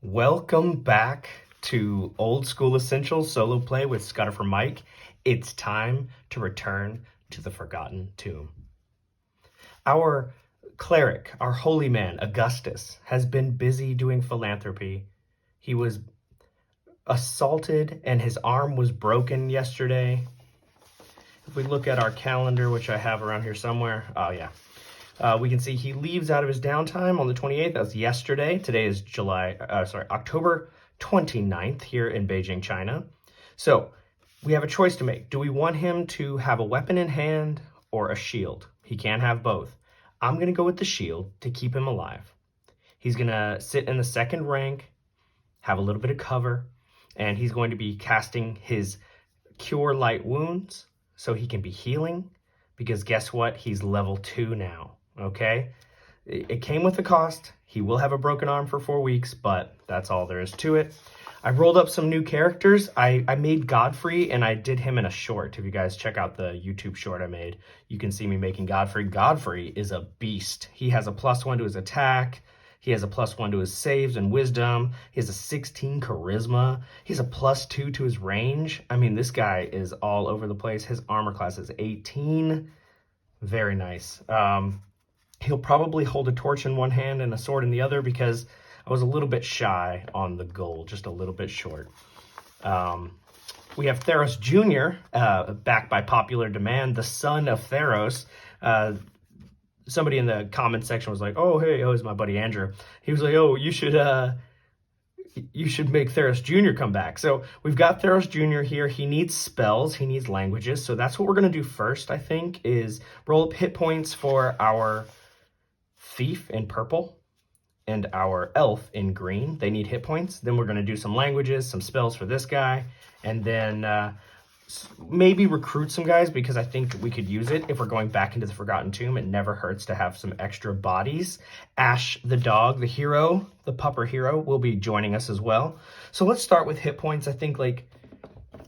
Welcome back to Old School Essentials solo play with Scudder for Mike. It's time to return to the Forgotten Tomb. Our cleric, our holy man, Augustus, has been busy doing philanthropy. He was assaulted and his arm was broken yesterday. If we look at our calendar, which I have around here somewhere, we can see he leaves out of his downtime on the 28th. That was yesterday. Today is October 29th here in Beijing, China. So we have a choice to make. Do we want him to have a weapon in hand or a shield? He can't have both. I'm going to go with the shield to keep him alive. He's going to sit in the second rank, have a little bit of cover, and he's going to be casting his Cure Light Wounds so he can be healing, because guess what? He's level 2 now. Okay, it came with a cost. He will have a broken arm for 4 weeks, but that's all there is to it. I rolled up some new characters. I made Godfrey, and I did him in a short. If you guys check out the YouTube short I made, you can see me making Godfrey. Godfrey is a beast. He has a +1 to his attack. He has a +1 to his saves and wisdom. He has a 16 charisma. He has a +2 to his range. I mean, this guy is all over the place. His armor class is 18. Very nice. He'll probably hold a torch in one hand and a sword in the other, because I was a little bit shy on the goal, just a little bit short. We have Theros Jr., back by popular demand, the son of Theros. Somebody in the comment section was like, oh, hey, it's my buddy Andrew. He was like, oh, you should make Theros Jr. come back. So we've got Theros Jr. here. He needs spells. He needs languages. So that's what we're going to do first, I think, is roll up hit points for our thief in purple and our elf in green. They need hit points. Then we're going to do some languages, some spells for this guy, and then maybe recruit some guys, because I think we could use it if we're going back into the Forgotten Tomb. It never hurts to have some extra bodies. Ash the dog, the hero, the pupper hero, will be joining us as well. So let's start with hit points. I think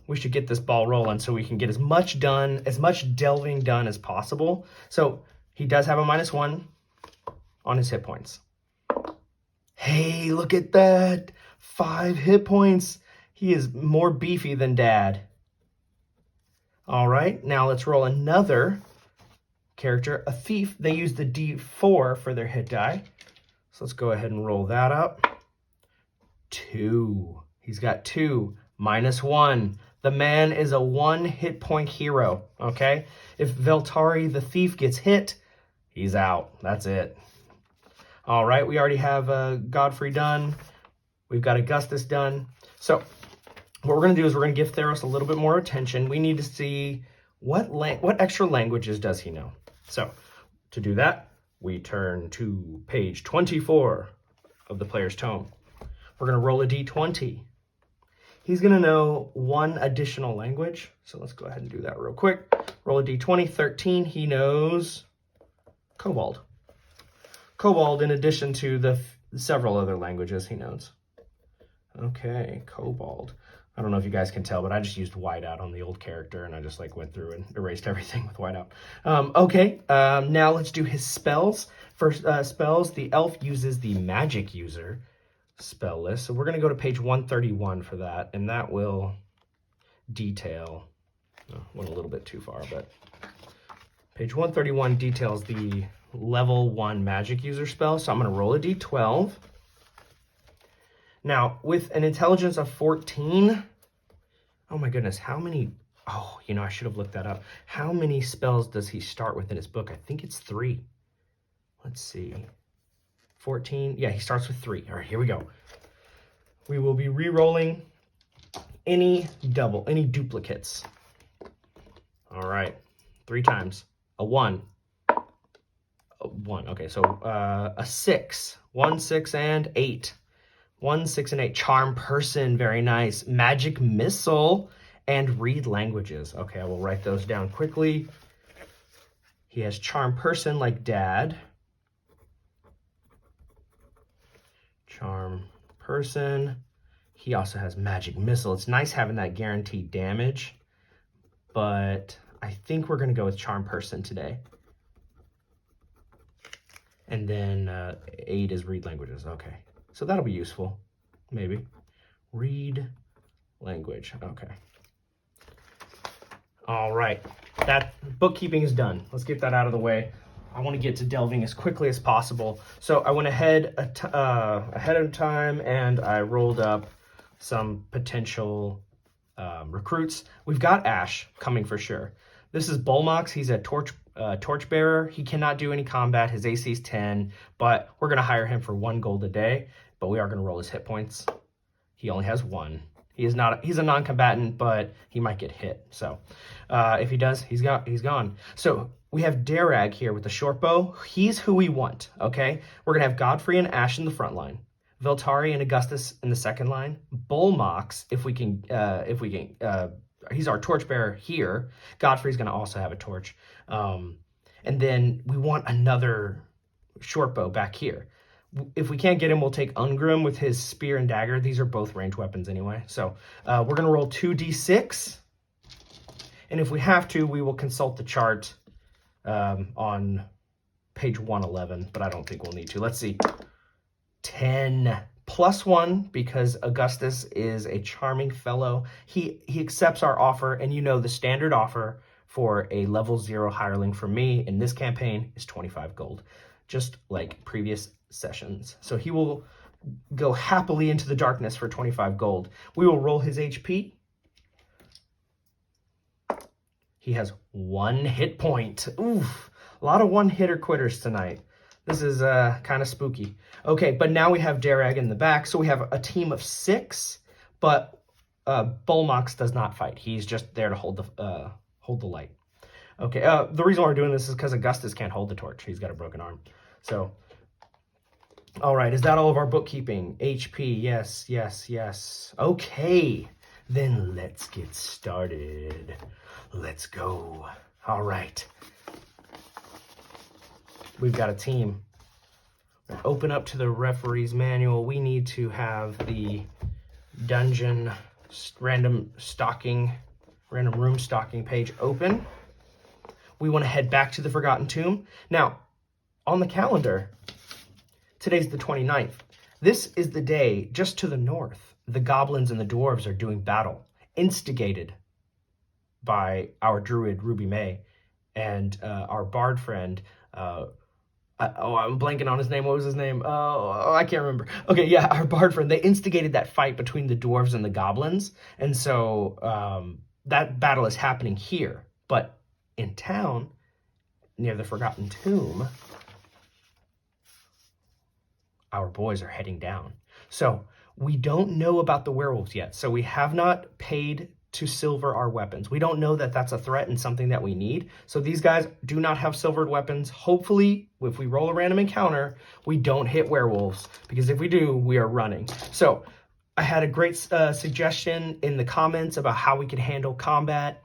we should get this ball rolling so we can get as much delving done as possible. So he does have a -1 on his hit points. Hey, look at that. 5 hit points. He is more beefy than Dad. All right, now let's roll another character, a thief. They use the D4 for their hit die. So let's go ahead and roll that up. 2. He's got 2, -1. The man is a 1 hit point hero, okay? If Veltari, the thief, gets hit, he's out. That's it. All right, we already have Godfrey done. We've got Augustus done. So what we're going to do is we're going to give Theros a little bit more attention. We need to see what extra languages does he know. So to do that, we turn to page 24 of the player's tome. We're going to roll a d20. He's going to know 1 additional language. So let's go ahead and do that real quick. Roll a d20, 13. He knows Kobold. Kobold, in addition to the several other languages he knows. Okay, Kobold. I don't know if you guys can tell, but I just used whiteout on the old character, and I just went through and erased everything with whiteout. Now let's do his spells. For spells, the elf uses the magic user spell list. So we're going to go to page 131 for that, and that will detail, went a little bit too far, but page 131 details the level 1 magic user spell. So I'm going to roll a d12. Now, with an intelligence of 14, oh my goodness, how many, I should have looked that up. How many spells does he start with in his book? I think it's 3. Let's see. 14, yeah, he starts with 3. All right, here we go. We will be re-rolling any duplicates. All right, 3 times. A 1. A 1, okay, so a 6. 1, 6, and 8. 1, 6, and 8. Charm person, very nice. Magic missile and read languages. Okay, I will write those down quickly. He has charm person like Dad. Charm person. He also has magic missile. It's nice having that guaranteed damage, but I think we're going to go with charm person today. And then 8 is read languages. Okay, so that'll be useful. maybe. Read language. Okay. All right. That bookkeeping is done. Let's get that out of the way. I want to get to delving as quickly as possible. So I went ahead of time and I rolled up some potential recruits. We've got Ash coming for sure. This is Bolmox. He's a torchbearer. He cannot do any combat. His AC is 10, but we're going to hire him for 1 gold a day, but we are going to roll his hit points. He only has 1. He's a non-combatant, but he might get hit. So if he does, he's gone. So we have Darag here with the short bow. He's who we want, okay? We're going to have Godfrey and Ash in the front line. Veltari and Augustus in the second line. Bolmox, if we can, he's our torchbearer here. Godfrey's going to also have a torch. And then we want another short bow back here. If we can't get him, we'll take Ungrim with his spear and dagger. These are both ranged weapons anyway. So we're going to roll 2d6. And if we have to, we will consult the chart on page 111, but I don't think we'll need to. Let's see. 10 plus 1 because Augustus is a charming fellow. He accepts our offer, and you know the standard offer for a level 0 hireling for me in this campaign is 25 gold, just like previous sessions. So he will go happily into the darkness for 25 gold. We will roll his HP. He has 1 hit point. Oof, a lot of one-hitter quitters tonight. This is kind of spooky. Okay, but now we have Darag in the back, so we have a team of 6, but Bolmox does not fight. He's just there to hold the light. Okay, the reason why we're doing this is because Augustus can't hold the torch. He's got a broken arm. So, all right, is that all of our bookkeeping? HP, yes, yes, yes. Okay, then let's get started. Let's go. All right. We've got a team. Open up to the referee's manual. We need to have the dungeon random room stocking page open. We want to head back to the Forgotten Tomb. Now, on the calendar, today's the 29th. This is the day just to the north. The goblins and the dwarves are doing battle, instigated by our druid, Ruby May, and our bard friend, I'm blanking on his name. What was his name? I can't remember. Okay, yeah, our bard friend. They instigated that fight between the dwarves and the goblins. And so that battle is happening here. But in town, near the Forgotten Tomb, our boys are heading down. So we don't know about the werewolves yet. So we have not paid to silver our weapons. We don't know that that's a threat and something that we need. So these guys do not have silvered weapons. Hopefully, if we roll a random encounter, we don't hit werewolves, because if we do, we are running. So I had a great suggestion in the comments about how we could handle combat,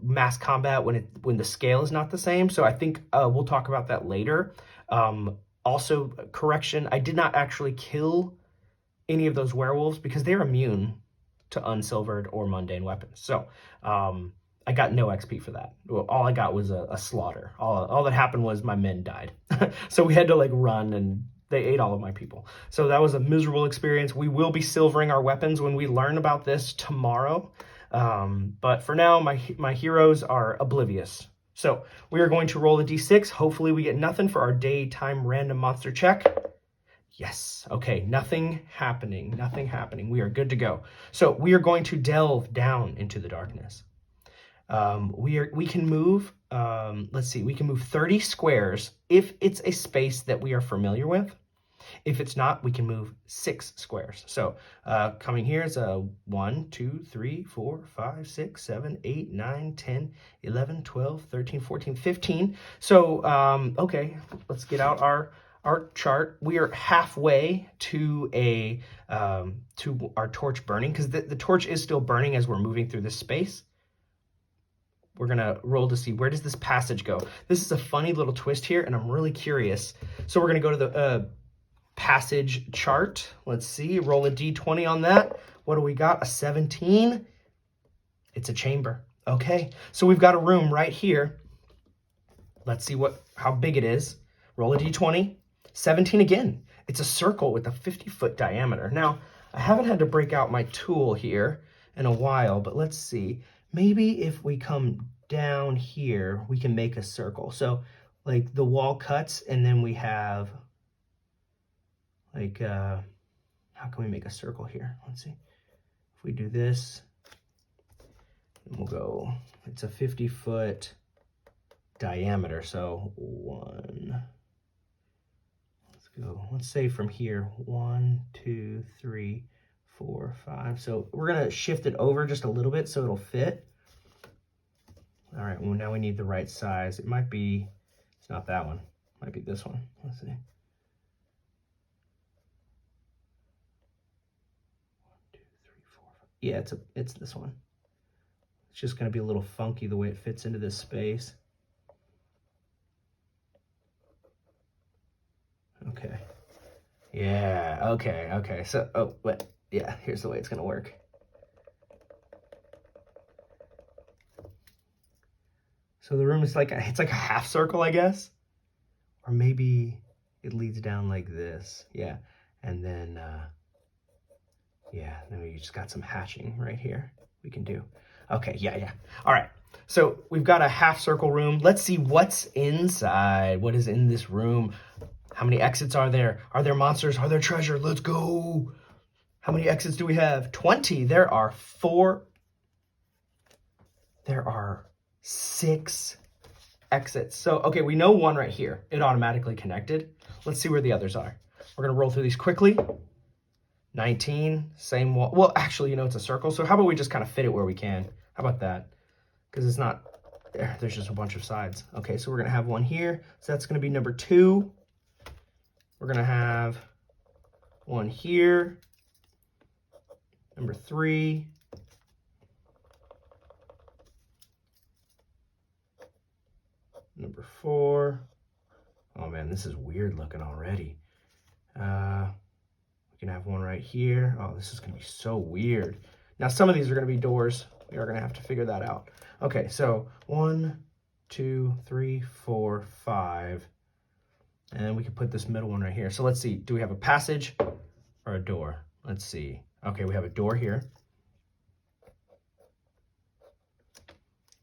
mass combat when the scale is not the same. So I think we'll talk about that later. Also, correction, I did not actually kill any of those werewolves because they're immune to unsilvered or mundane weapons. So I got no XP for that. Well, all I got was a slaughter. All that happened was my men died. So we had to run, and they ate all of my people. So that was a miserable experience. We will be silvering our weapons when we learn about this tomorrow. But for now, my heroes are oblivious. So we are going to roll a d6. Hopefully we get nothing for our daytime random monster check. Yes. Okay. Nothing happening. We are good to go. So we are going to delve down into the darkness. We can move, let's see, we can move 30 squares if it's a space that we are familiar with. If it's not, we can move 6 squares. So coming here is 1, 2, 3, 4, 5, 6, 7, 8, 9, 10, 11, 12, 13, 14, 15. So, okay, let's get out our chart. We are halfway to our torch burning, because the torch is still burning as we're moving through this space. We're gonna roll to see, where does this passage go? This is a funny little twist here, and I'm really curious. So we're gonna go to the passage chart. Let's see, roll a d20 on that. What do we got? A 17. It's a chamber. Okay, so we've got a room right here. Let's see how big it is. Roll a d20. 17 again. It's a circle with a 50-foot diameter. Now, I haven't had to break out my tool here in a while, but let's see. Maybe if we come down here, we can make a circle. So like the wall cuts and then we have like, how can we make a circle here? Let's see. If we do this, then we'll go, it's a 50-foot diameter. So let's say from here, 1, 2, 3, 4, 5. So we're gonna shift it over just a little bit so it'll fit. All right, well now we need the right size. It might be, it's not that one, it might be this one. Let's see. 1, 2, 3, 4, 5. Yeah, it's this one. It's just gonna be a little funky the way it fits into this space. Okay. Yeah, okay. So, oh, wait. Yeah, here's the way it's gonna work. So the room is like, it's like a half circle, I guess. Or maybe it leads down like this. Yeah, and then, yeah, then we just got some hatching right here we can do. Okay, yeah. All right, so we've got a half circle room. Let's see what's inside. What is in this room? How many exits are there? Are there monsters? Are there treasure? Let's go. How many exits do we have? 20. There are 4. There are 6 exits. So, okay, we know one right here. It automatically connected. Let's see where the others are. We're going to roll through these quickly. 19, same wall. Well, actually, you know, it's a circle. So how about we just kind of fit it where we can? How about that? Because it's not there. There's just a bunch of sides. Okay, so we're going to have one here. So that's going to be number 2. We're going to have one here, number 3, number 4. Oh man, this is weird looking already. We can have one right here. Oh, this is going to be so weird. Now, some of these are going to be doors. We are going to have to figure that out. Okay, so 1, 2, 3, 4, 5. And then we can put this middle one right here. So let's see, do we have a passage or a door? Let's see. Okay, we have a door here.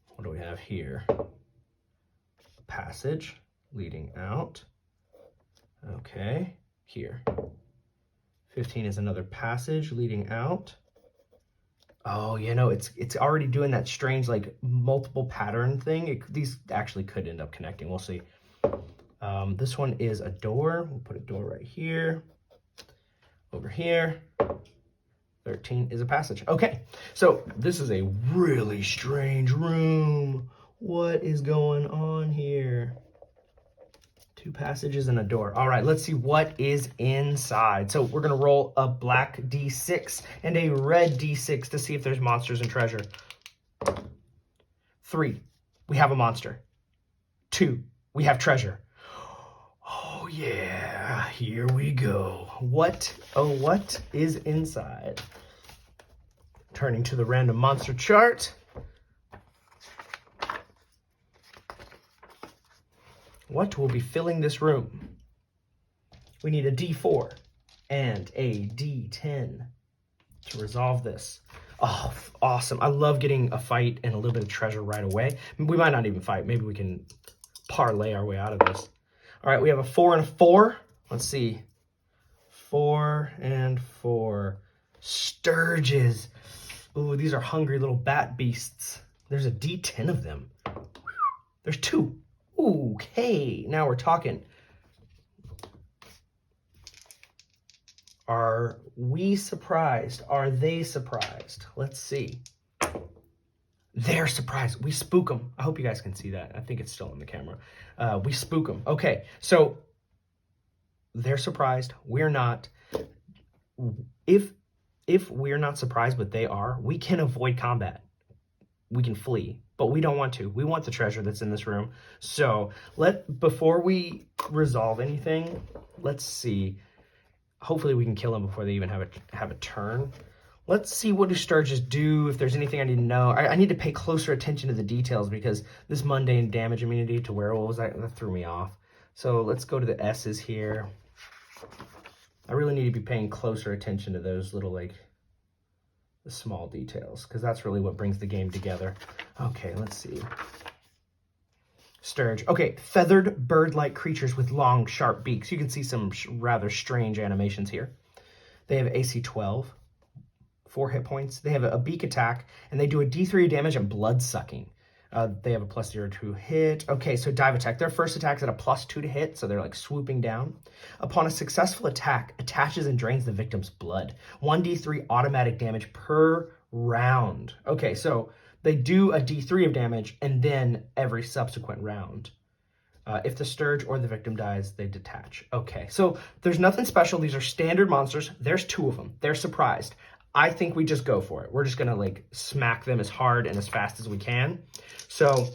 What do we have here? A passage leading out. Okay, here. 15 is another passage leading out. Oh, you know, it's already doing that strange, like, multiple pattern thing. These actually could end up connecting. We'll see. This one is a door. We'll put a door right here. Over here. 13 is a passage. Okay, so this is a really strange room. What is going on here? 2 passages and a door. All right, let's see what is inside. So we're gonna roll a black D6 and a red D6 to see if there's monsters and treasure. 3, we have a monster. 2, we have treasure. Oh yeah, here we go. What is inside? Turning to the random monster chart. What will be filling this room? We need a D4 and a D10 to resolve this. Oh, awesome. I love getting a fight and a little bit of treasure right away. We might not even fight. Maybe we can parlay our way out of this. All right, we have a 4 and a 4. Let's see. 4 and 4. Sturges. Ooh, these are hungry little bat beasts. There's a D10 of them. There's 2. Okay, now we're talking. Are we surprised? Are they surprised? Let's see. They're surprised. We spook them. I hope you guys can see that. I think it's still on the camera. We spook them. Okay, so they're surprised. We're not. If we're not surprised, but they are, we can avoid combat. We can flee, but we don't want to. We want the treasure that's in this room. So before we resolve anything, let's see. Hopefully we can kill them before they even have a turn. Let's see, what do Sturges do? If there's anything I need to know. I need to pay closer attention to the details because this mundane damage immunity to werewolves, that threw me off. So let's go to the S's here. I really need to be paying closer attention to those little, like, the small details, because that's really what brings the game together. Okay, let's see. Sturge. Okay, feathered bird-like creatures with long, sharp beaks. You can see some rather strange animations here. They have AC 12, 4 hit points. They have a beak attack, and they do a D3 damage and blood sucking. They have a +0 to hit. Okay, so dive attack. Their first attack is at a +2 to hit, so they're like swooping down. Upon a successful attack, attaches and drains the victim's blood. 1d3 automatic damage per round. Okay, so they do a d3 of damage, and then every subsequent round. If the Sturge or the victim dies, they detach. Okay, so there's nothing special. These are standard monsters. There's 2 of them. They're surprised. I think we just go for it. We're just gonna like smack them as hard and as fast as we can. So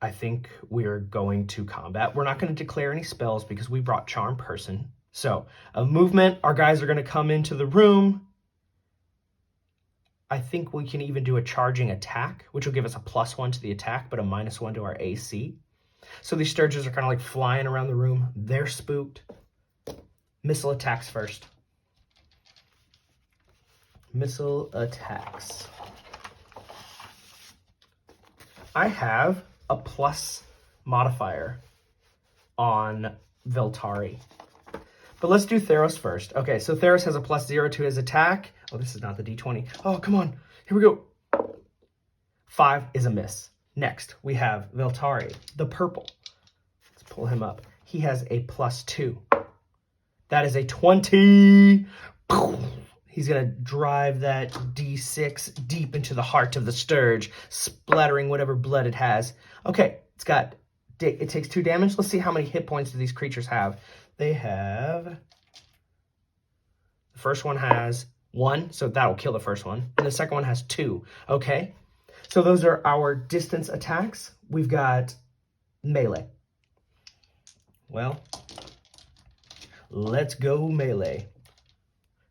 I think we're going to combat. We're not gonna declare any spells because we brought Charm Person. So a movement, our guys are gonna come into the room. I think we can even do a charging attack, which will give us a +1 to the attack, but a -1 to our AC. So these Sturges are kind of like flying around the room. They're spooked. Missile attacks first. Missile attacks. I have a plus modifier on Veltari. But let's do Theros first. Okay, so Theros has a +0 to his attack. Oh, this is not the D20. Oh, come on. Here we go. 5 is a miss. Next, we have Veltari, the purple. Let's pull him up. He has a +2. That is a 20. He's going to drive that D6 deep into the heart of the Sturge, splattering whatever blood it has. Okay, it takes 2 damage. Let's see how many hit points do these creatures have. They have, the first one has 1, so that'll kill the first one. And the second one has 2. Okay, so those are our distance attacks. We've got melee. Well, let's go melee.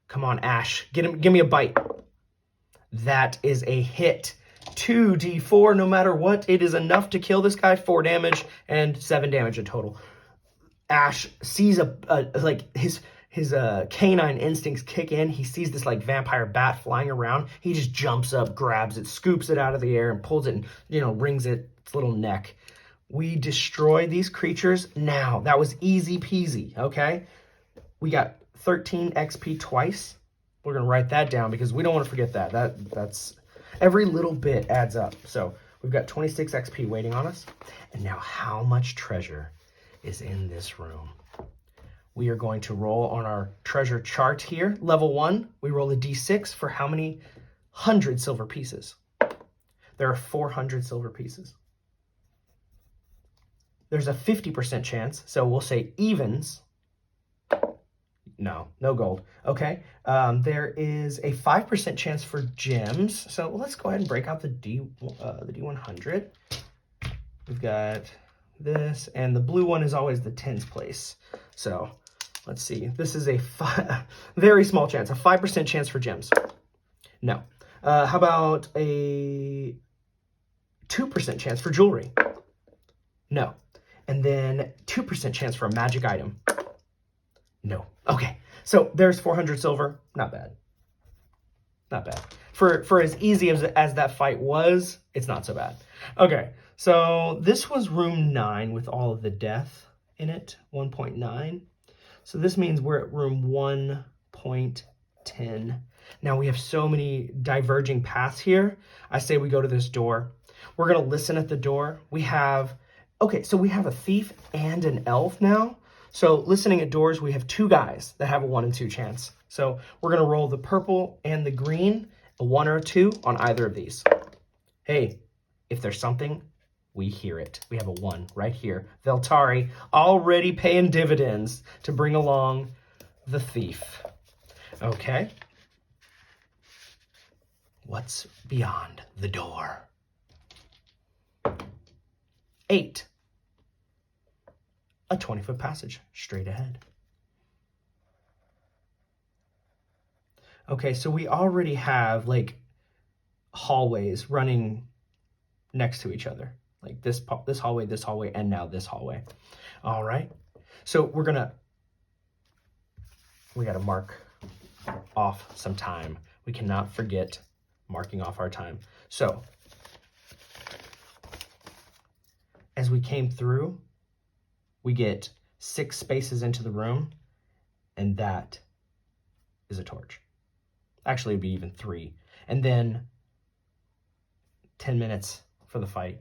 Come on, Ash. Give me a bite. That is a hit. 2d4, no matter what. It is enough to kill this guy. 4 damage and 7 damage in total. Ash sees like his canine instincts kick in. He sees this like vampire bat flying around. He just jumps up, grabs it, scoops it out of the air, and pulls it and, rings its little neck. We destroy these creatures now. That was easy peasy, okay? We got 13 XP twice. We're going to write that down because we don't want to forget that. That's every little bit adds up. So we've got 26 XP waiting on us. And now how much treasure is in this room? We are going to roll on our treasure chart here. Level 1, we roll a d6 for how many 100 silver pieces? There are 400 silver pieces. There's a 50% chance, so we'll say evens. No gold. Okay. There is a 5% chance for gems. So let's go ahead and break out the D100. We've got this, and the blue one is always the tens place. So let's see. This is a very small chance, a 5% chance for gems. No. How about a 2% chance for jewelry? No. And then 2% chance for a magic item. No. Okay. So there's 400 silver. Not bad. Not bad. For as easy as that fight was, it's not so bad. Okay. So this was room 9 with all of the death in it, 1.9. So this means we're at room 1.10. Now we have so many diverging paths here. I say we go to this door. We're going to listen at the door. We have a thief and an elf now. So listening at doors, we have 2 guys that have a 1 in 2 chance. So we're going to roll the purple and the green, a 1 or a 2 on either of these. Hey, if there's something, we hear it. We have a 1 right here. Veltari already paying dividends to bring along the thief. Okay. What's beyond the door? 8. A 20-foot passage straight ahead. Okay, so we already have like hallways running next to each other. Like this hallway, and now this hallway. All right, So we got to mark off some time. We cannot forget marking off our time. So as we came through, we get 6 spaces into the room, and that is a torch. Actually, it'd be even 3. And then 10 minutes for the fight.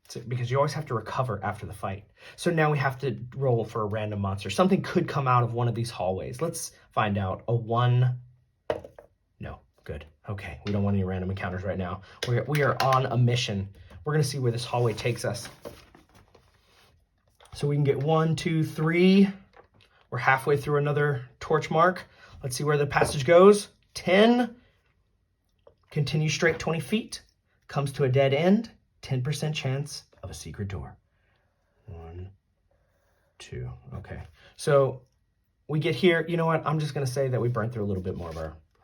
So, because you always have to recover after the fight. So now we have to roll for a random monster. Something could come out of one of these hallways. Let's find out. A 1. No, good. Okay, we don't want any random encounters right now. We are on a mission. We're going to see where this hallway takes us. So we can get 1, 2, 3. We're halfway through another torch mark. Let's see where the passage goes. 10. Continue straight 20 feet. Comes to a dead end. 10% chance of a secret door. 1, 2. Okay. So we get here. You know what? I'm just going to say that we burned through a little bit more of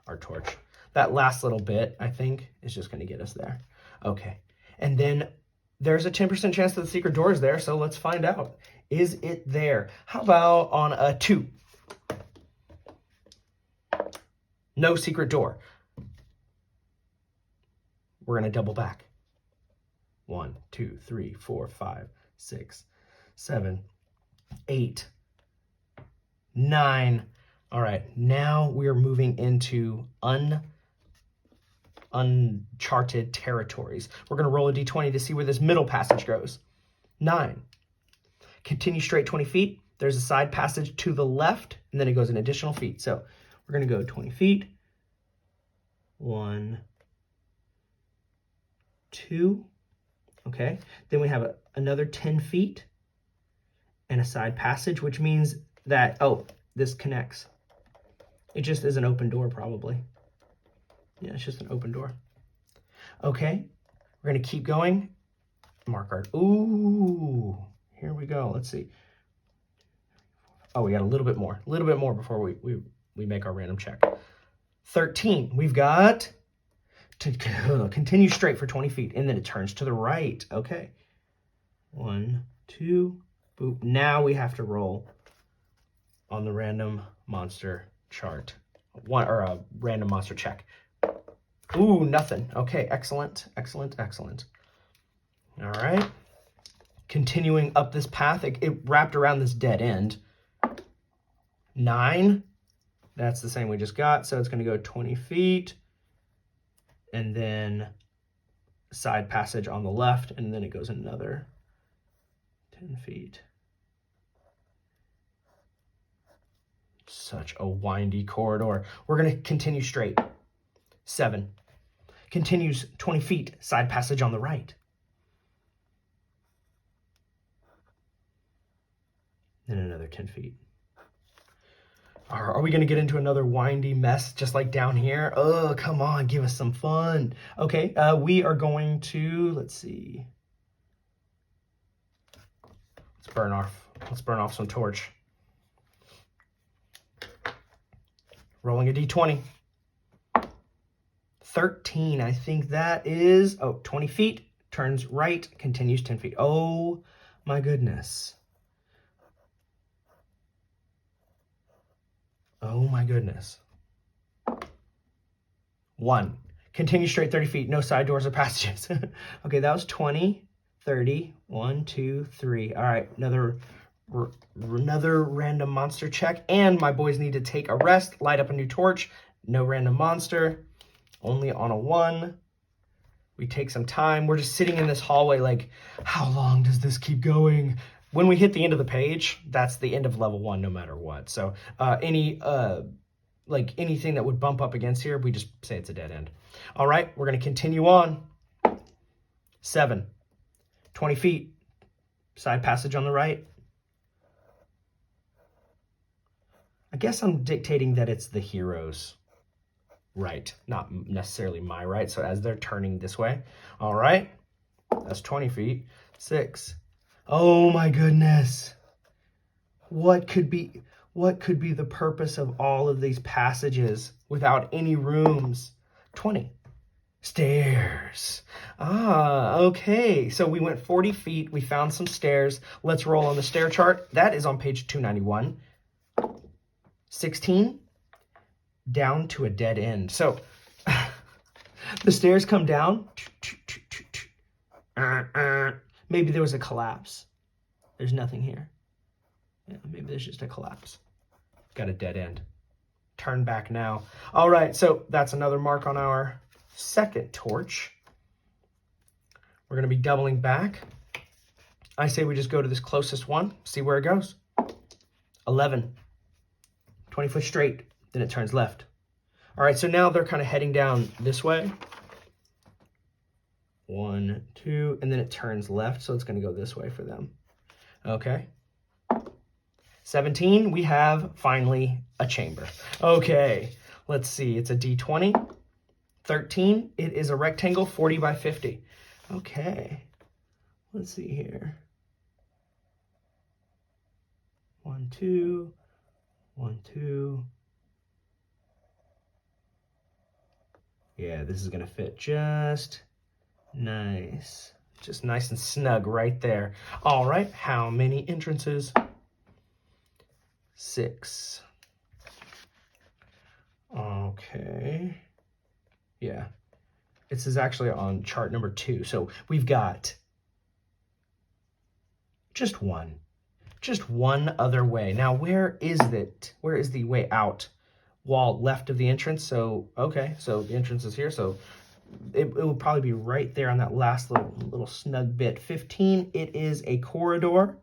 our torch. That last little bit, I think, is just going to get us there. Okay. And then there's a 10% chance that the secret door is there. So let's find out. Is it there? How about on a 2? No secret door. We're going to double back. 1, 2, 3, 4, 5, 6, 7, 8, 9. All right, now we are moving into uncharted territories. We're going to roll a d20 to see where this middle passage goes. 9. Continue straight 20 feet. There's a side passage to the left, and then it goes an additional feet. So we're going to go 20 feet. 1, 2. Okay. Then we have another 10 feet and a side passage, which means that, oh, this connects. It just is an open door, probably. Yeah, it's just an open door. Okay. We're going to keep going. Mark our, ooh, here we go. Let's see. Oh, we got a little bit more before we make our random check. 13. We've got to continue straight for 20 feet, and then it turns to the right. Okay. 1, 2, boop. Now we have to roll on the random monster chart. A random monster check. Ooh, nothing. Okay, excellent, excellent, excellent. All right. Continuing up this path, it wrapped around this dead end. 9. That's the same we just got, so it's going to go 20 feet. And then side passage on the left, and then it goes another 10 feet. Such a windy corridor. We're going to continue straight. 7. Continues 20 feet, side passage on the right. Then another 10 feet. Are we going to get into another windy mess just like down here? Oh, come on, give us some fun. Okay, we are going to, let's see. Let's burn off some torch. Rolling a d20. 13, I think that is, 20 feet, turns right, continues 10 feet. Oh my goodness. Oh my goodness. 1. Continue straight 30 feet. No side doors or passages. Okay, that was 20, 30. 1, 2, 3. All right, another random monster check. And my boys need to take a rest, light up a new torch. No random monster. Only on a 1. We take some time. We're just sitting in this hallway like, how long does this keep going? When we hit the end of the page, that's the end of level 1 no matter what. So anything that would bump up against here, we just say it's a dead end. All right, we're going to continue on. 7. 20 feet. Side passage on the right. I guess I'm dictating that it's the hero's right, not necessarily my right. So as they're turning this way. All right, that's 20 feet. 6. Oh my goodness. What could be the purpose of all of these passages without any rooms? 20. Stairs. Ah, okay. So we went 40 feet. We found some stairs. Let's roll on the stair chart. That is on page 291. 16. Down to a dead end. So the stairs come down. Maybe there was a collapse. There's nothing here. Yeah, maybe there's just a collapse. Got a dead end. Turn back now. All right, so that's another mark on our second torch. We're going to be doubling back. I say we just go to this closest one, see where it goes. 11. 20 foot straight, then it turns left. All right, so now they're kind of heading down this way. 1, 2, and then it turns left, so it's going to go this way for them. Okay. 17, we have finally a chamber. Okay, let's see. It's a D20. 13, it is a rectangle 40 by 50. Okay, let's see here. 1, 2, 1, 2. Yeah, this is gonna fit just nice. Just nice and snug right there. All right, how many entrances? 6. Okay. Yeah. This is actually on chart number 2. So we've got just one other way. Now, where is it? Where is the way out? Wall left of the entrance. So, okay. So the entrance is here. So it will probably be right there on that last little snug bit. 15, it is a corridor.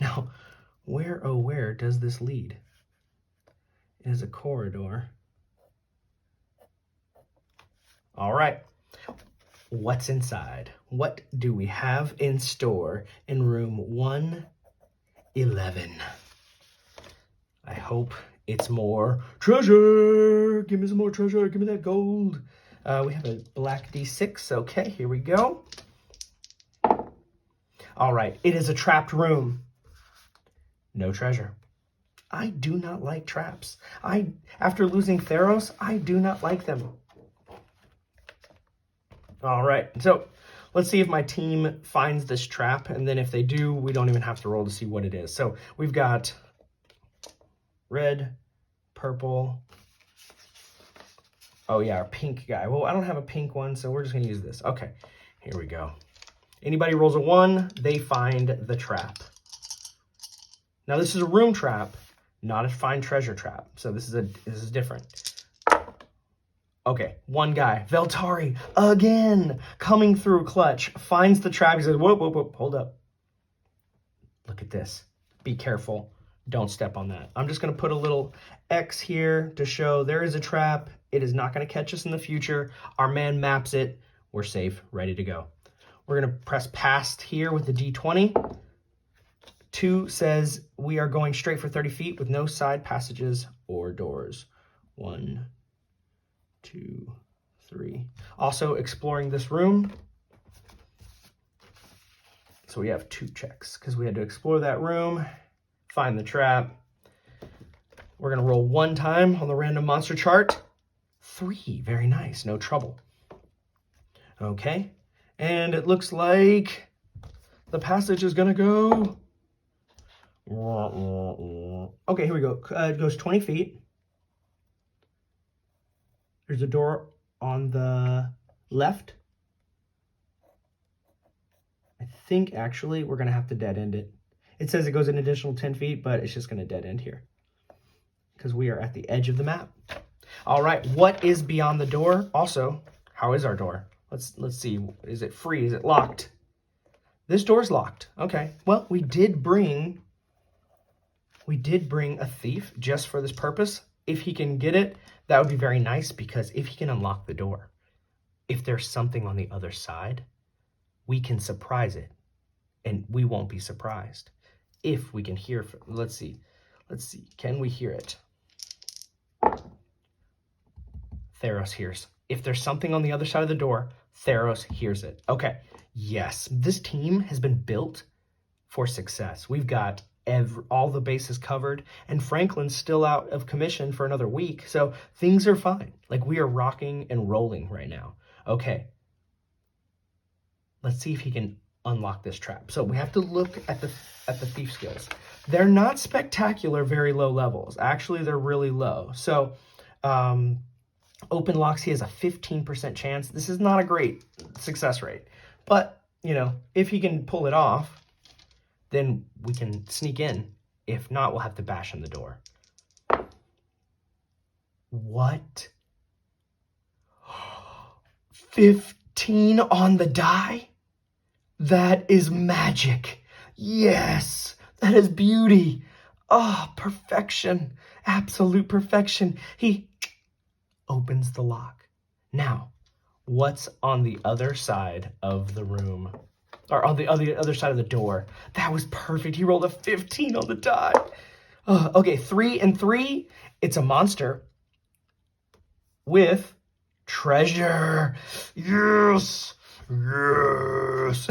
Now, where does this lead? It is a corridor. All right, what's inside? What do we have in store in room 111? I hope it's more treasure. Give me some more treasure. Give me that gold. We have a black D6. Okay, here we go. All right, it is a trapped room. No treasure. I do not like traps. After losing Theros, I do not like them. All right, so let's see if my team finds this trap, and then if they do, we don't even have to roll to see what it is. So we've got red, purple. Oh yeah, our pink guy. Well, I don't have a pink one, so we're just gonna use this. Okay, here we go. Anybody rolls a 1, they find the trap. Now this is a room trap, not a find treasure trap. So this is different. Okay, one guy, Veltari, again, coming through clutch, finds the trap. He says, whoop, whoop, whoop, hold up. Look at this. Be careful. Don't step on that. I'm just going to put a little X here to show there is a trap. It is not going to catch us in the future. Our man maps it. We're safe, ready to go. We're going to press past here with the D20. 2 says we are going straight for 30 feet with no side passages or doors. 1, 2, 3. Also exploring this room. So we have 2 checks because we had to explore that room, find the trap. We're going to roll 1 time on the random monster chart. 3, very nice, no trouble. Okay, and it looks like the passage is going to go. Okay, here we go. It goes 20 feet. There's a door on the left. I think actually we're going to have to dead end it. It says it goes an additional 10 feet, but it's just going to dead end here because we are at the edge of the map. All right, what is beyond the door? Also, how is our door? Let's see. Is it free? Is it locked? This door's locked. Okay. Well, we did bring a thief just for this purpose. If he can get it, that would be very nice, because if he can unlock the door, if there's something on the other side, we can surprise it, and we won't be surprised. If we can hear, let's see, can we hear it? Theros hears. If there's something on the other side of the door, Theros hears it. Okay, yes, this team has been built for success. We've got all the bases covered, and Franklin's still out of commission for another week, so things are fine. Like, we are rocking and rolling right now. Okay. Let's see if he can unlock this trap. So we have to look at the thief skills. They're not spectacular, very low levels. Actually, they're really low. So open locks, he has a 15% chance. This is not a great success rate. But, you know, if he can pull it off, then we can sneak in. If not, we'll have to bash in the door. What? 15 on the die? That is magic. Yes, that is beauty. Oh, perfection. Absolute perfection. He opens the lock. Now, what's on the other side of the room? Or on the other side of the door? That was perfect. He rolled a 15 on the die. Okay, 3 and 3. It's a monster with treasure. Yes. Yes.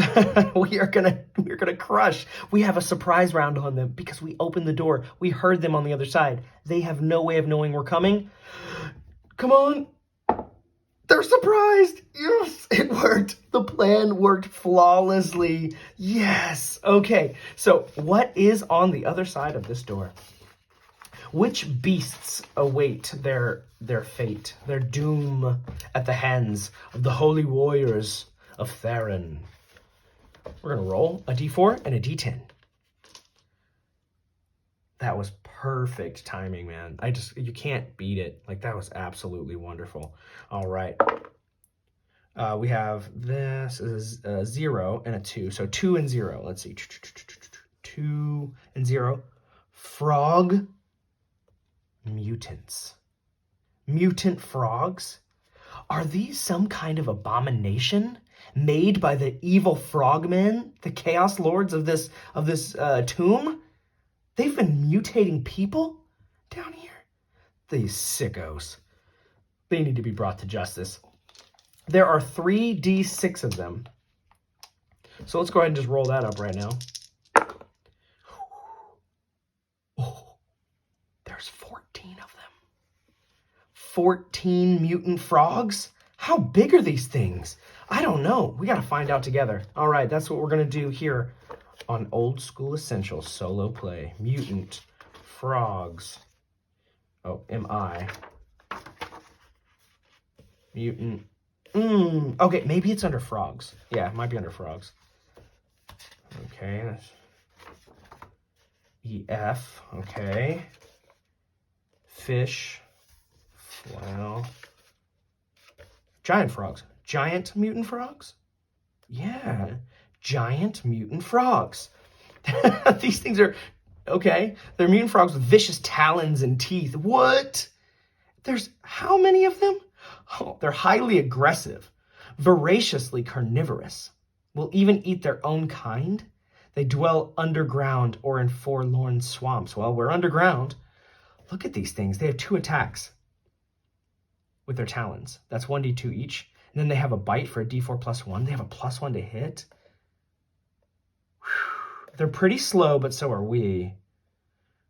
We're gonna crush. We have a surprise round on them because we opened the door. We heard them on the other side. They have no way of knowing we're coming. Come on. They're surprised. Yes, it worked. The plan worked flawlessly. Yes. Okay, so what is on the other side of this door? Which beasts await their fate, their doom at the hands of the holy warriors of Theron? We're going to roll a d4 and a d10. That was perfect timing, man. You can't beat it. Like, that was absolutely wonderful. All right. We have this is a 0 and a 2. So 2 and 0. Let's see. 2 and 0. Frog mutants. Mutant frogs? Are these some kind of abomination made by the evil frogmen, the chaos lords of this tomb? They've been mutating people down here. These sickos. They need to be brought to justice. There are 3d6 of them. So let's go ahead and just roll that up right now. Oh, there's 14 of them. 14 mutant frogs? How big are these things? I don't know. We got to find out together. All right, that's what we're going to do here on Old School Essentials solo play. Mutant frogs. Oh, M-I. Mutant. Okay, maybe it's under frogs. Yeah, it might be under frogs. Okay, that's E-F. Okay. Fish. Well, giant frogs. Giant mutant frogs? Yeah, giant mutant frogs. These things are, okay, they're mutant frogs with vicious talons and teeth. What? There's how many of them? Oh, they're highly aggressive, voraciously carnivorous, will even eat their own kind. They dwell underground or in forlorn swamps. Well, we're underground. Look at these things. They have 2 attacks with their talons. That's 1d2 each. And then they have a bite for a d4 plus 1. They have a +1 to hit. Whew. They're pretty slow, but so are we.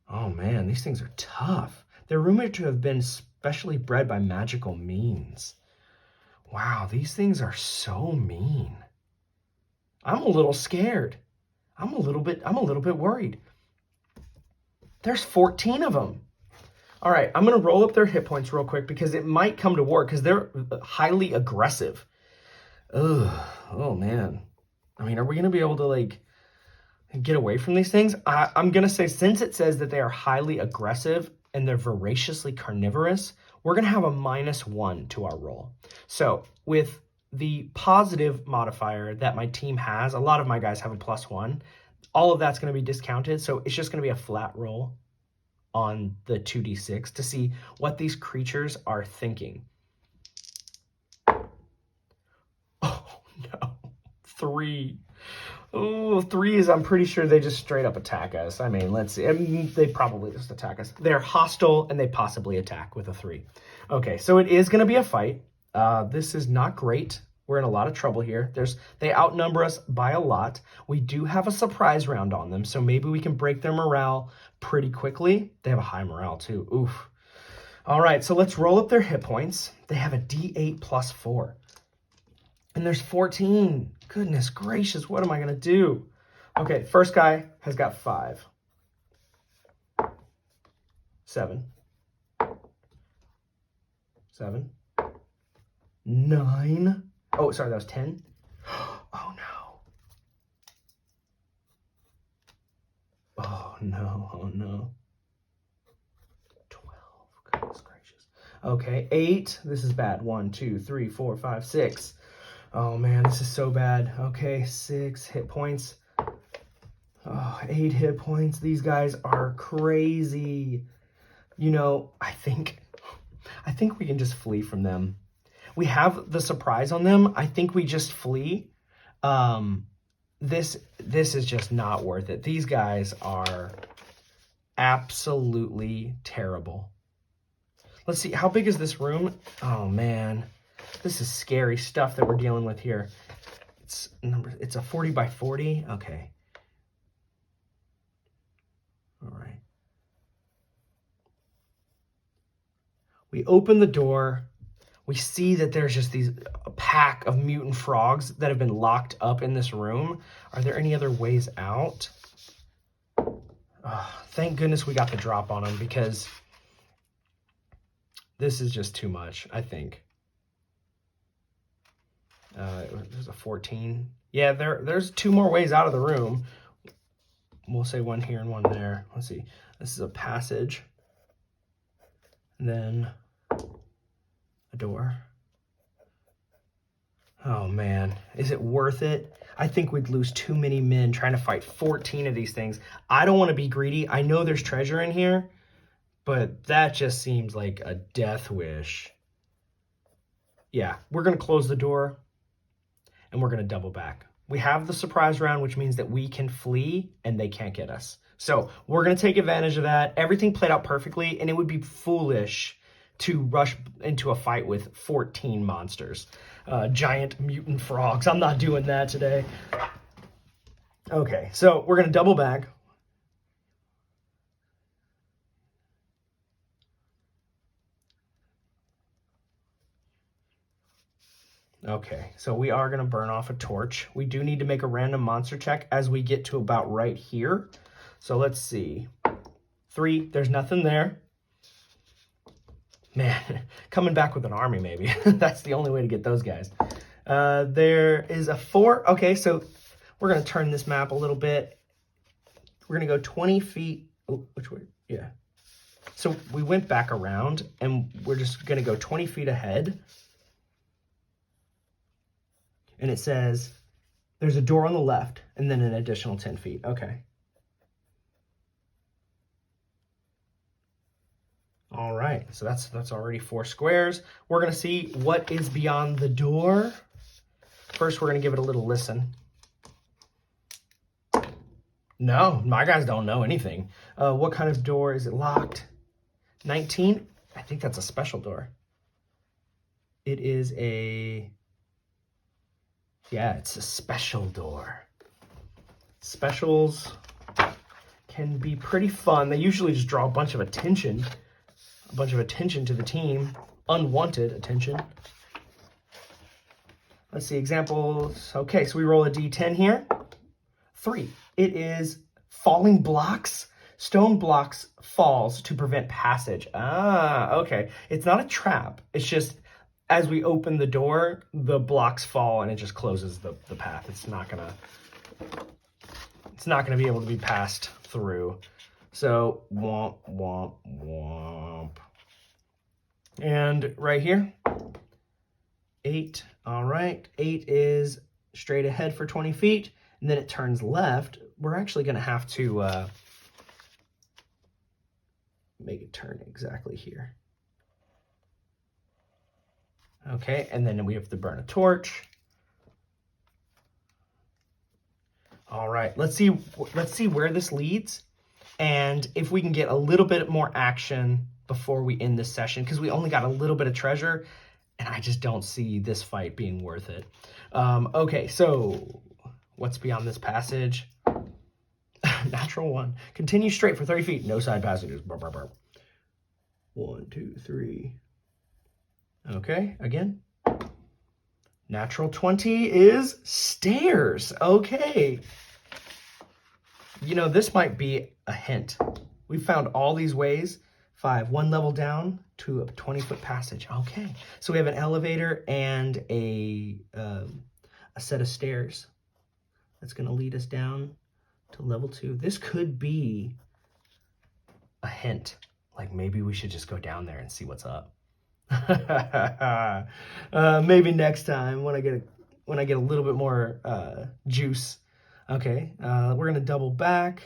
Oh man, these things are tough. They're rumored to have been specially bred by magical means. Wow, these things are so mean. I'm a little scared. I'm a little bit worried. There's 14 of them. All right, I'm going to roll up their hit points real quick because it might come to work because they're highly aggressive. Ugh, oh, man. I mean, are we going to be able to, like, get away from these things? I'm going to say since it says that they are highly aggressive and they're voraciously carnivorous, we're going to have a -1 to our roll. So with the positive modifier that my team has, a lot of my guys have a +1. All of that's going to be discounted, so it's just going to be a flat roll on the 2d6 to see what these creatures are thinking. Oh, no. 3. Oh, 3 is, I'm pretty sure they just straight up attack us. I mean, let's see. I mean, they probably just attack us. They're hostile, and they possibly attack with a 3. Okay, so it is going to be a fight. This is not great. We're in a lot of trouble here. They outnumber us by a lot. We do have a surprise round on them, so maybe we can break their morale pretty quickly. They have a high morale too. Oof. All right, so let's roll up their hit points. They have a D8 plus 4. And there's 14. Goodness gracious, what am I going to do? Okay, first guy has got 5. 7. 7. 9. Oh, sorry, that was 10. Oh, no. Oh, no. Oh, no. 12. Goodness gracious. Okay, 8. This is bad. 1, 2, 3, 4, 5, 6. Oh, man, this is so bad. Okay, 6 hit points. Oh, 8 hit points. These guys are crazy. You know, I think we can just flee from them. We have the surprise on them. I think we just flee. This is just not worth it. These guys are absolutely terrible. Let's see, how big is this room? Oh man, this is scary stuff that we're dealing with here. It's a 40 by 40. Okay. All right. We open the door. We see that there's just a pack of mutant frogs that have been locked up in this room. Are there any other ways out? Oh, thank goodness we got the drop on them, because this is just too much, I think. There's a 14. Yeah, there's 2 more ways out of the room. We'll say 1 here and 1 there. Let's see. This is a passage. And then a door. Oh man, is it worth it? I think we'd lose too many men trying to fight 14 of these things. I don't want to be greedy. I know there's treasure in here, but that just seems like a death wish. Yeah, we're going to close the door and we're going to double back. We have the surprise round, which means that we can flee and they can't get us. So we're going to take advantage of that. Everything played out perfectly, and it would be foolish to rush into a fight with 14 monsters. Giant mutant frogs. I'm not doing that today. Okay, so we're going to double back. Okay, so we are going to burn off a torch. We do need to make a random monster check as we get to about right here. So let's see. 3, there's nothing there. Man, coming back with an army maybe. That's the only way to get those guys. There is a 4. Okay, so we're going to turn this map a little bit. We're going to go 20 feet. Oh, which way? Yeah. So we went back around, and we're just going to go 20 feet ahead. And it says there's a door on the left and then an additional 10 feet. Okay. All right, so that's already 4 squares. We're going to see what is beyond the door. First, we're going to give it a little listen. No, my guys don't know anything. What kind of door? Is it locked? 19? I think that's a special door. It is a... Yeah, it's a special door. Specials can be pretty fun. They usually just draw a bunch of attention to the team. Unwanted attention. Let's see, examples. Okay, so we roll a D10 here. 3. It is falling blocks. Stone blocks falls to prevent passage. Ah, okay. It's not a trap. It's just as we open the door, the blocks fall and it just closes the path. It's not gonna be able to be passed through. So womp, womp, womp. And right here, 8. All right, 8 is straight ahead for 20 feet, and then it turns left. We're actually gonna have to make it turn exactly here. Okay, and then we have to burn a torch. All right, let's see where this leads, and if we can get a little bit more action before we end this session, because we only got a little bit of treasure, And I just don't see this fight being worth it. Okay, so what's beyond this passage? Natural 1. Continue straight for 30 feet. No side passages. Burr, burr, burr. 1, 2, 3. Okay, again. Natural 20 is stairs. Okay. You know, this might be a hint. We found all these ways. 5, 1 level down to a 20-foot passage. Okay, so we have an elevator and a set of stairs that's going to lead us down to level 2. This could be a hint. Like maybe we should just go down there and see what's up. Maybe next time when I get a little bit more juice. Okay, we're going to double back.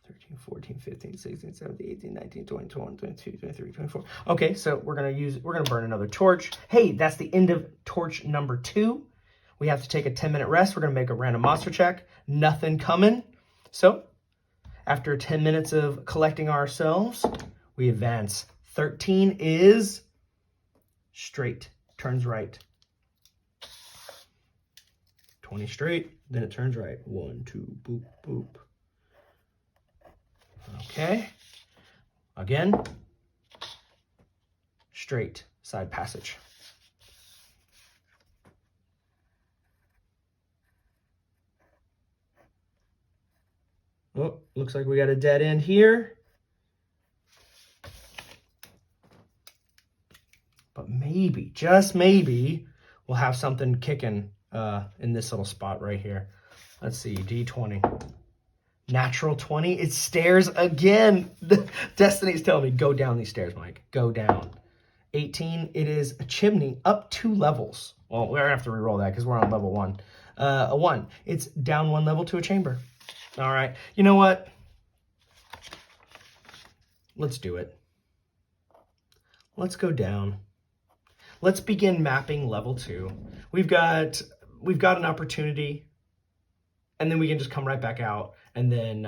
13, 14, 15, 16, 17, 18, 19, 20, 21, 22, 23, 24. Okay, so we're gonna burn another torch. Hey, that's the end of torch number 2. We have to take a 10-minute rest. We're gonna make a random monster check. Nothing coming. So after 10 minutes of collecting ourselves, we advance. 13 is straight, turns right. 20 straight, then it turns right. 1, 2, boop, boop. Okay, again, straight, side passage. Oh, looks like we got a dead end here. But maybe, just maybe, we'll have something kicking in this little spot right here. Let's see, D20. Natural 20, it's stairs again. Destiny's telling me, go down these stairs, Mike. Go down. 18, it is a chimney up 2 levels. Well, we're going to have to re-roll that because we're on level 1. A 1, it's down 1 level to a chamber. All right, you know what? Let's do it. Let's go down. Let's begin mapping level 2. We've got an opportunity, and then we can just come right back out and then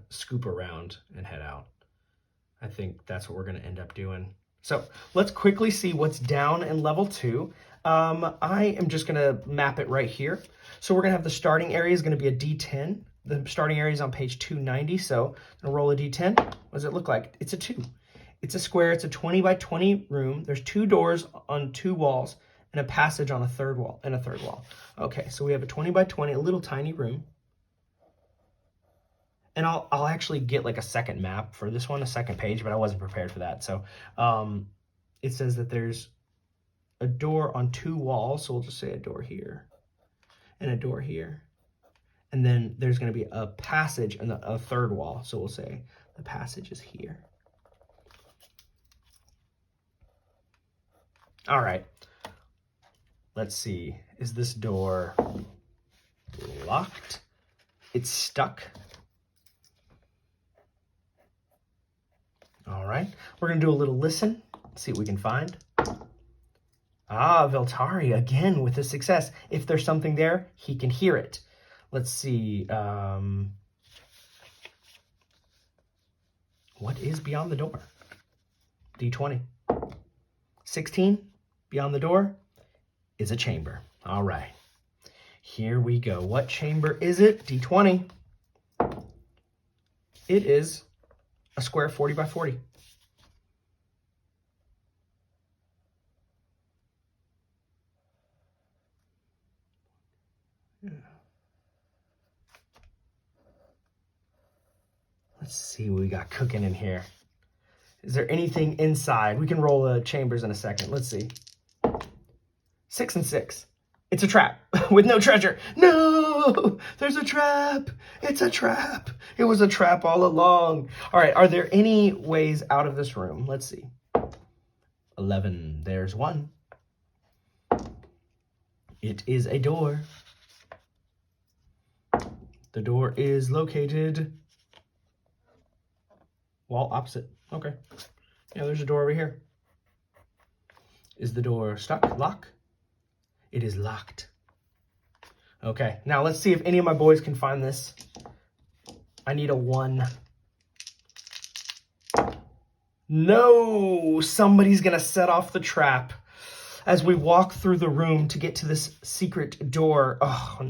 scoop around and head out. I think that's what we're going to end up doing. So let's quickly see what's down in level 2. I am just going to map it right here. So we're going to have the starting area is going to be a D10. The starting area is on page 290. So I'm going to roll a D10. What does it look like? It's a 2. It's a square. It's a 20 by 20 room. There's 2 doors on 2 walls and a passage on a third wall and a third wall. Okay, so we have a 20 by 20, a little tiny room. And I'll actually get like a second map for this one, a second page, but I wasn't prepared for that. So it says that there's a door on 2 walls. So we'll just say a door here and a door here. And then there's going to be a passage and a third wall. So we'll say the passage is here. All right. Let's see. Is this door locked? It's stuck. All right, we're gonna do a little listen, see what we can find. Ah, Veltari, again with a success. If there's something there, he can hear it. Let's see, what is beyond the door? D20. 16, beyond the door, is a chamber. All right, here we go. What chamber is it? D20. It is a square 40 by 40. Yeah. Let's see what we got cooking in here. Is there anything inside? We can roll the chambers in a second. Let's see. 6 and 6. It's a trap with no treasure. No, there's a trap. It's a trap. It was a trap all along. All right, are there any ways out of this room? Let's see. 11, there's 1. It is a door. The door is located wall opposite. Okay. Yeah, there's a door over here. Is the door stuck? Lock? It is locked. Okay, now let's see if any of my boys can find this. I need a 1. No, somebody's gonna set off the trap. As we walk through the room to get to this secret door,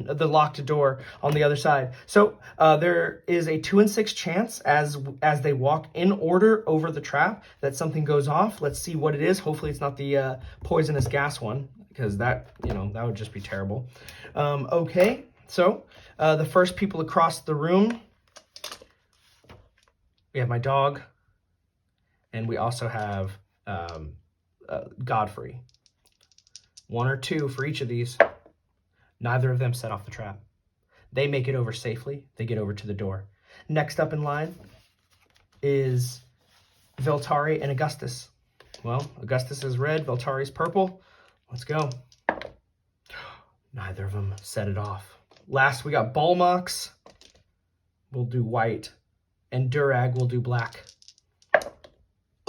the locked door on the other side. So there is a 2 in 6 chance as they walk in order over the trap that something goes off. Let's see what it is. Hopefully it's not the poisonous gas one, because that, that would just be terrible. Okay, so the first people across the room, we have my dog, and we also have Godfrey. 1 or 2 for each of these. Neither of them set off the trap. They make it over safely. They get over to the door. Next up in line is Veltari and Augustus. Well, Augustus is red, Veltari's purple. Let's go. Neither of them set it off. Last, we got Balmox. We'll do white. And Durag will do black.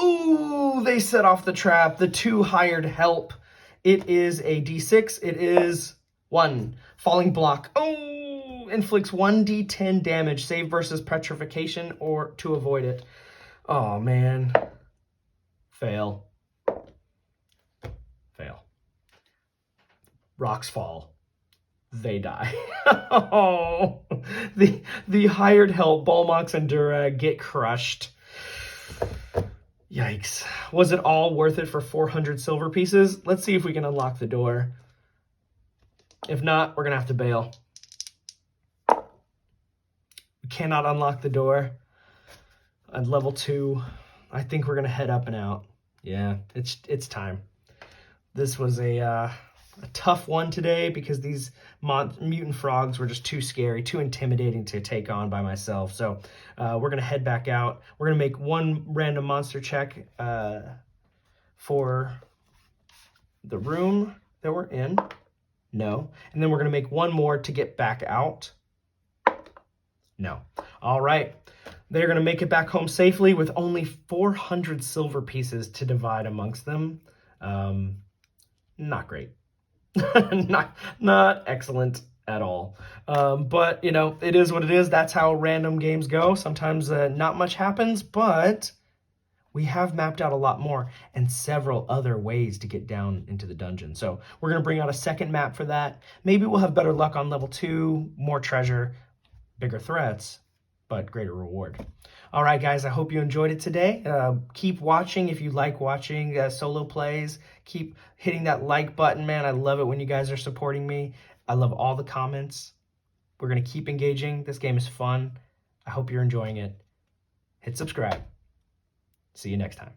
Ooh, they set off the trap. The 2 hired help. It is a D6. It is 1. Falling block. Oh, inflicts 1d10 damage. Save versus petrification or to avoid it. Oh, man. Fail. Fail. Rocks fall. They die. Oh, the hired help, Balmox and Durag, get crushed. Yikes. Was it all worth it for 400 silver pieces? Let's see if we can unlock the door. If not, we're going to have to bail. We cannot unlock the door. At level 2, I think we're going to head up and out. Yeah, it's time. This was a tough one today because these mutant frogs were just too scary, too intimidating to take on by myself. So we're going to head back out. We're going to make 1 random monster check for the room that we're in. No. And then we're going to make 1 more to get back out. No. All right. They're going to make it back home safely with only 400 silver pieces to divide amongst them. Not great. not excellent at all. But, it is what it is. That's how random games go. Sometimes not much happens, but we have mapped out a lot more and several other ways to get down into the dungeon. So we're going to bring out a second map for that. Maybe we'll have better luck on level 2, more treasure, bigger threats, but greater reward. All right, guys, I hope you enjoyed it today. Keep watching if you like watching solo plays. Keep hitting that like button, man. I love it when you guys are supporting me. I love all the comments. We're going to keep engaging. This game is fun. I hope you're enjoying it. Hit subscribe. See you next time.